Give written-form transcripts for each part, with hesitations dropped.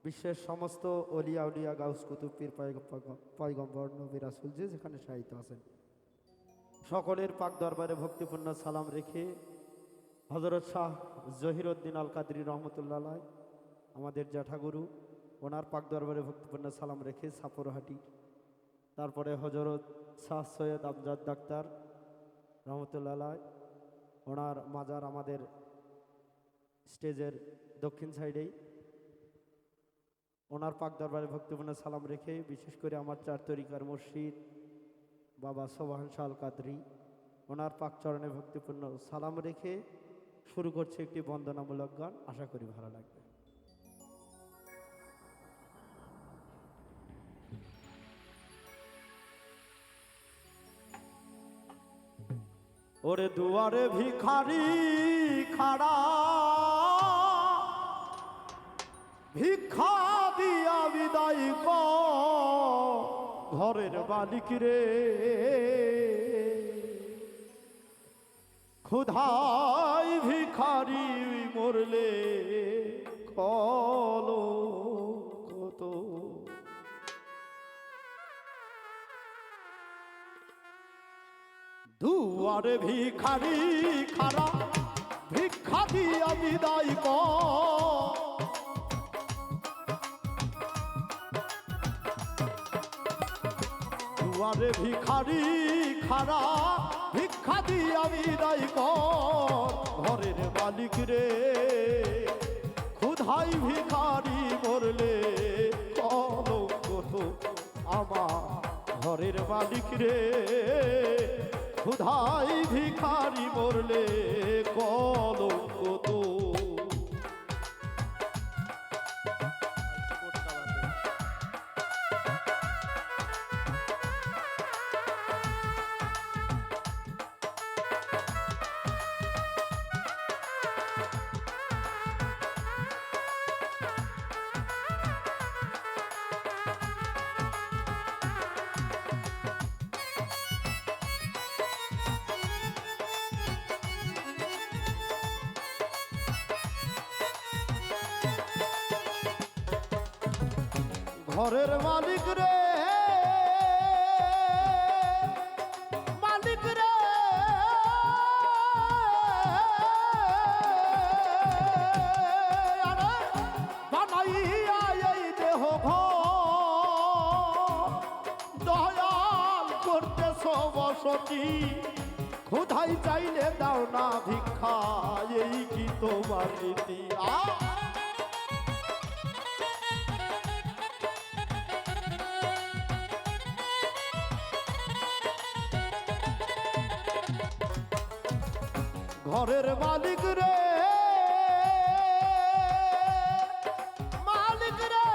বিশ্বের সমস্ত অলিয়া উলিয়া গাউস কুতুব পীর পয়গম্বর নবী রাসূল যে যেখানে শায়িত আছেন সকলের পাক দরবারে ভক্তিপূর্ণ সালাম রেখে হযরত শাহ জহিরউদ্দিন আল কাদরি রহমতুল্লাহ আলাইহ আমাদের জ্যাঠাগুরু ওনার পাক দরবারে ভক্তিপূর্ণ সালাম রেখে সাপুরহাটি, তারপরে হযরত শাহ সৈয়দ আমজাদ ডাক্তার রহমতুল্লাহ আলাইহ ওনার মাজার আমাদের স্টেজের দক্ষিণ সাইডেই, ওনার পাক দরবারে ভক্তিপূর্ণ সালাম রেখে বিশেষ করে আমার চার তরিকার মুর্শিদ বাবা সোবহান শাহ আল কাদরি ওনার পাক চরণে ভক্তিপূর্ণ সালাম রেখে শুরু করছে একটি বন্দনামূলক গান। আশা করি ভালো লাগবে। ওরে দুয়ারে ভিখারি খাড়া ভিক্ষা দিয়া বিদায় কর ঘরের মালিক রে, ক্ষুধায় ভিখারি মরলে কত দুয়ারে ভিখারি খাড়া ভিক্ষা দিয়া বিদায় কর, দুয়ারে ভিখারি খাড়া ভিক্ষা দিয়া বিদায় কর ঘরের মালিক রে, ক্ষুধাই ভিখারি মরলে কলঙ্ক তো আমার ঘরের মালিক রে, ক্ষুধাই ভিখারি মরলে কলঙ্ক তো। ঘরের মালিক রে মালিক রে বানাইয়া এই দেহ দয়াল করতেছ বসতি, ক্ষুধাই চাইলে দাও না ভিক্ষা এই কি তোমার নীতি। ঘরের মালিক রে মালিক রে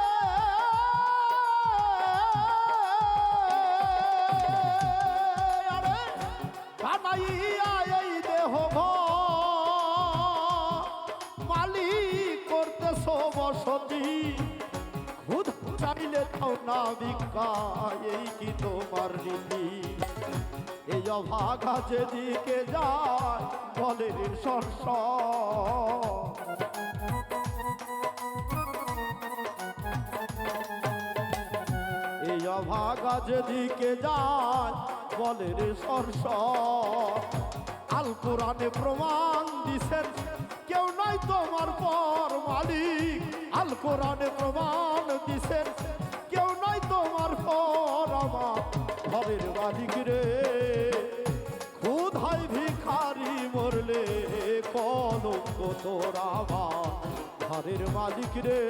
বানাইয়া এই দেহ মালিক করতেছ বসতি, খুদ চাইলে খাও না ভিক্ষা এই কি তোমার রীতি। এই অভাগা যেদিকে যায় বলে সরস, এই অভাগা যেদিকে যায় বলে সরস। আল কোরআনে প্রমাণ দিছেন কেউ নাই তোমার পর মালিক, আল কোরআনে প্রমাণ দিছেন কেউ নাই তোমার পর আমার ঘরের মালিক রে, ক্ষুধাই ভিখারি মরলে কলঙ্ক তোর আমার ঘরের মালিক রে,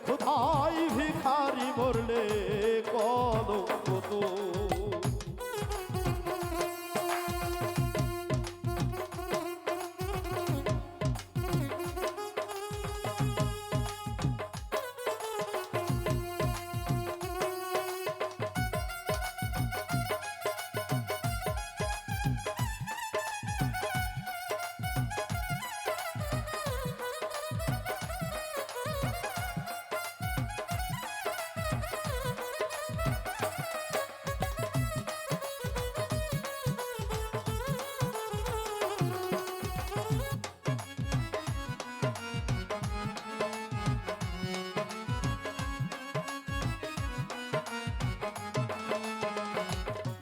ক্ষুধাই ভিখারি মরলে কলঙ্ক তোর।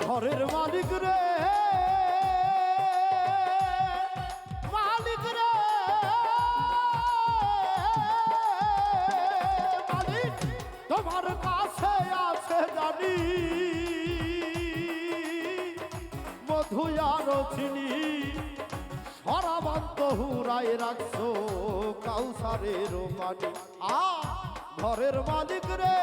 ঘরের মালিক রে, মালিক রে, মালিক তোমার কাছে আছে জানি, মধু আর চিনি সরাবান্ত হুরাই রাখছো কাউসারের পানি। ঘরের মালিক রে,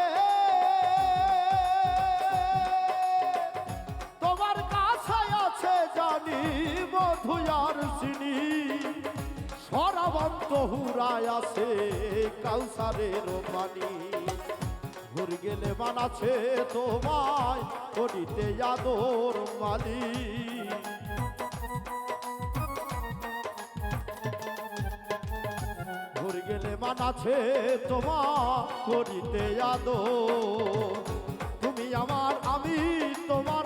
তোমার কাছে আছে জানি, মধু আর চিনি সরাবান্ত হুরাই আছে কাউসারের পানি। ঘুর গেলে মানাছে তোমায় করিতে আদর মালিক, ঘুর গেলে মানাছে তোমার করিতে আদর। তুমি আমার আমি তোমার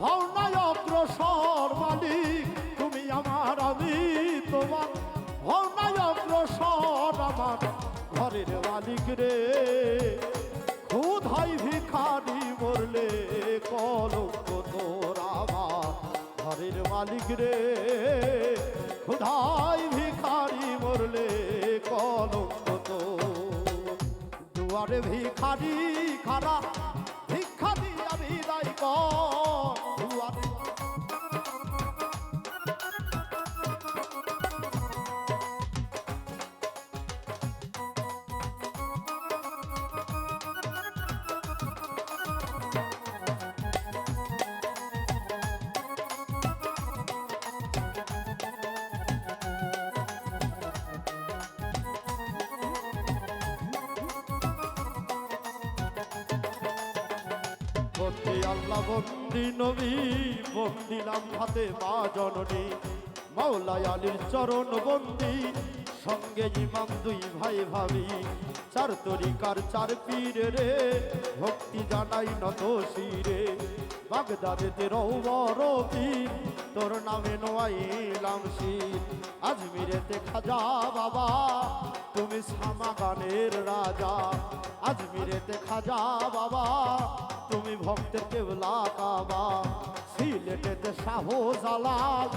হও নাই অগ্রসর মালিক, তুমি আমার আমি তোমার হও নাই অগ্রসর আমার ঘরের মালিক রে। ক্ষুধাই ভিখারি মরলে কলঙ্ক তোর আমার ঘরের মালিক রে, ক্ষুধাই ভিখারি মরলে কলঙ্ক তোর। দুয়ারে ভিখারি খারা ভিক্ষা দিয়া বিদায় কর, দুয়ারে বন্দি আল্লাহ বন্দি নবী, বন্দিলাম হাতে মা জননী, মাওলাই আলীর চরণ বন্দি, সঙ্গে ইমাম দুই ভাই ভাবি, চার তরিকার চার পীর রে, ভক্তি জানাই নত শিরে, বাগদাদেতে রৌবর পীর, তোর নামে নোয়াইলাম শির, আজমিরেতে খাজা বাবা, তুমি সামাগানের রাজা, আজমিরেতে খাজা বাবা, তুমি ভক্তের কেবলা কাবা, সিলেটেতে শাহজালাল,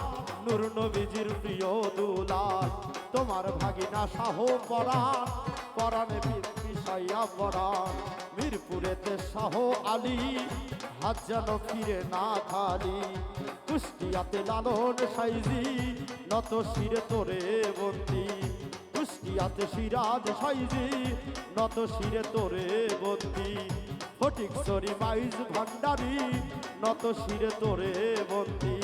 নূর নবীজির প্রিয় দুলাল, তোমার ভাগিনা শাহ পরাণ, পরাণে পিসাইয়া পরাণ, মিরপুরেতে শাহ আলী, হাত যেন ফিরে না খালি, কুষ্টিয়াতে লালন সাইজি, নত শিরে তোরে বন্দি, কুষ্টিয়াতে সিরাজ সাইজি, নত শিরে তোরে বন্দি, ফটিকছড়ি মাইজ ভান্ডারি, নত শিরে তোরে বন্দি,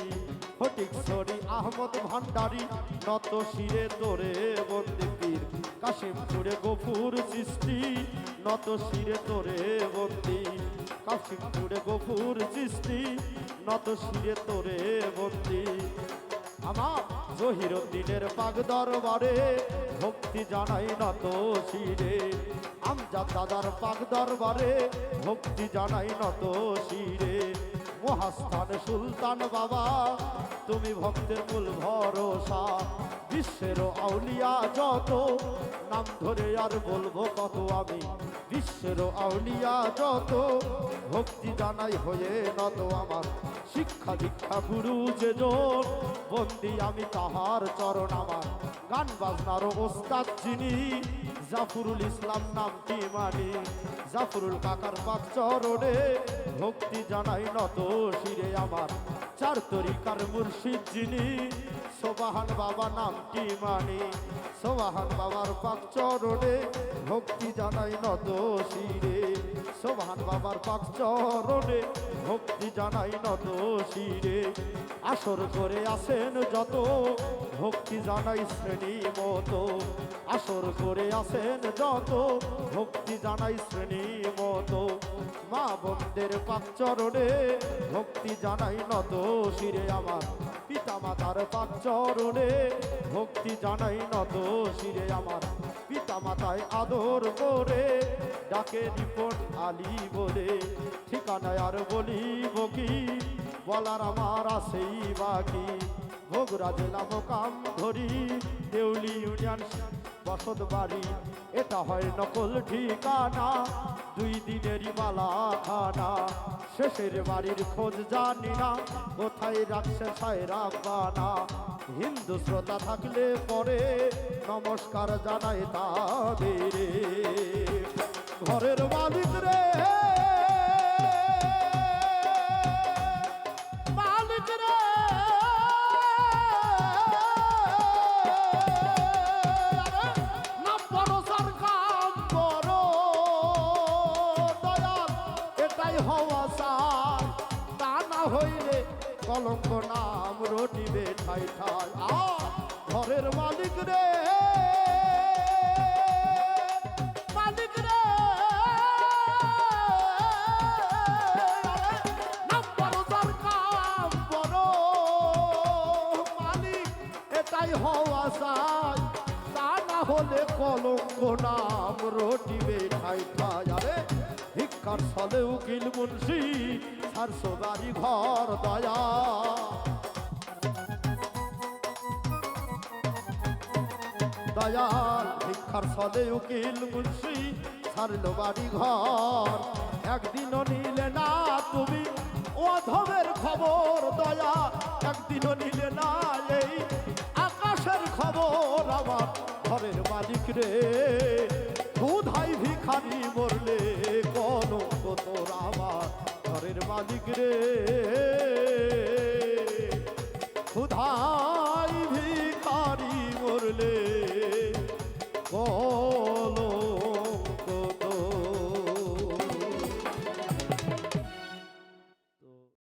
ফটিকছড়ি আহমদ ভান্ডারি, নত শিরে তোরে বন্দি, পীর কাশিমপুরে গফুর চিস্তি, নত শিরে তোরে বন্দি, কাশিমপুরে গফুর চিস্তি, নত শিরে তোরে বন্দি। আমার জহিরুদ্দিনের পাক দরবারে ভক্তি জানাই নত শিরে, আমজাদ দাদার পাক দরবারে ভক্তি জানাই নত শিরে, মহাস্থান সুলতান বাবা, তুমি ভক্তের মূল ভরসা, বিশ্বের আউলিয়া যত, নাম ধরে আর বলবো কত আমি, বিশ্বের আউলিয়া যত, ভক্তি জানাই হয়ে নত আমার, শিক্ষা দীক্ষা গুরু যে জন, বন্দি আমি তাহার চরণ আমার, গান বাজনার ওস্তাদ যিনি, জাফরুল ইসলাম নামটি মানি, জাফরুল কাকার পাক চরণে ভক্তি জানাই নত শিরে আমার, চার তরিকার মুর্শিদ যিনি, সোবাহান বাবা নামটি মানি, সোবাহান বাবার পাক চরণে ভক্তি জানাই নত শিরে, সোবাহান বাবার পাক চরণে ভক্তি জানাই নত শিরে। আসর করে আসেন যত, ভক্তি জানাই শ্রেণী মতো, আসর করে আসেন যত, ভক্তি জানাই শ্রেণী মতো, মা বোনদের পাক চরণে ভক্তি জানাই নত শিরে আমার, পিতা মাতার পাক চরণে ভক্তি জানাই নত শিরে আমার, পিতা মাতায় আদর করে ডাকে রিপন আলী বলে, ঠিকানায় আর বলিব কি, বলার আমার আছেই বাকি, বগুড়া জেলা মোকাম ধরি, দেউলি ইউনিয়ন বসত বাড়ি, এটা হয় নকল ঠিকানা, 2 দিনেরই মালা খানা। শেষের বাড়ির খোঁজ জানি না, কোথায় রাখছে সায়রা বানা। হিন্দু শ্রোতা থাকলে পরে নমস্কার জানাই তাদের। ঘরের মালিক রে, মালিক রে, নাম বড় সরকার বড় দয়াল, এটাই হওয়া চাই। তা না হইলে কলঙ্ক নাম রটিবে ঠাই ঠাই। ঘরের মালিক রে, মালিক রে, নাম বড় দরকার বড় মালিক, এটাই হওয়া চাই। তা না হলে কলঙ্ক নাম রটিবে ঠাই ঠাই। আরে ভিক্ষার ছলে উকিল মুন্সি, ছাড়ছো বাড়ি ঘর দয়া। দয়াল ভিক্ষার ছলে উকিল মুন্সি, ছাড়লো বাড়ি ঘর। একদিনও নিলে না তুমি অধমের খবর দয়া, একদিনও নিলে না এই আকাশের খবর। আমার ঘরের মালিক রে, ক্ষুধায় ভিখারি মরলে কলঙ্ক তোর আমার। ঘরের মালিক রে, ক্ষুধা